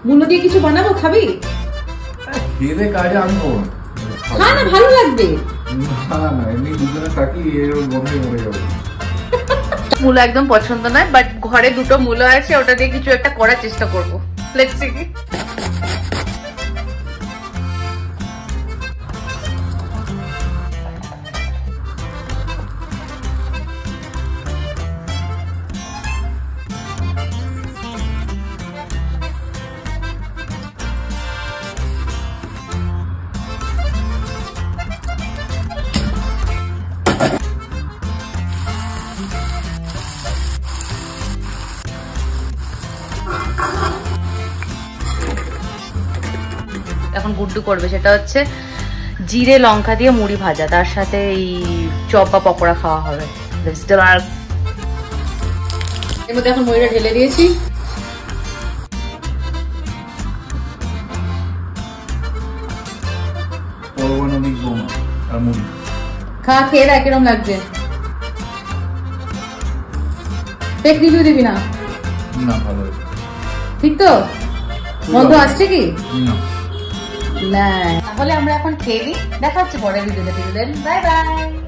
মূলো দিয়ে কিছু বানাবো, খাবি? খেয়ে কাজে আনবো খা না, ভালো লাগবে। না এমনি দুজনে থাকি এর বন্ধে মরে যাবে। মূলো একদম পছন্দ নয়, বাট ঘরে দুটো মূলো আছে, ওটা দিয়ে কিছু একটা করার চেষ্টা করবো। Let's see. এখন গুড্ডু করবে, সেটা হচ্ছে জিরে লঙ্কা দিয়ে মুড়ি ভাজা, তার সাথে এই চপ বা পকোড়া খাওয়া হবে। এর মধ্যে এখন মুড়িটা ঢেলে দিয়েছি। খা, খেয়ে দেখ কিরম লাগছে। ফেক রিভিউ দিবি না? না ভালো ঠিক তো? গন্ধ আসছে কি? না। তাহলে আমরা এখন খেয়ে নিই, দেখা হচ্ছে পরের ভিডিওতে। Bye bye.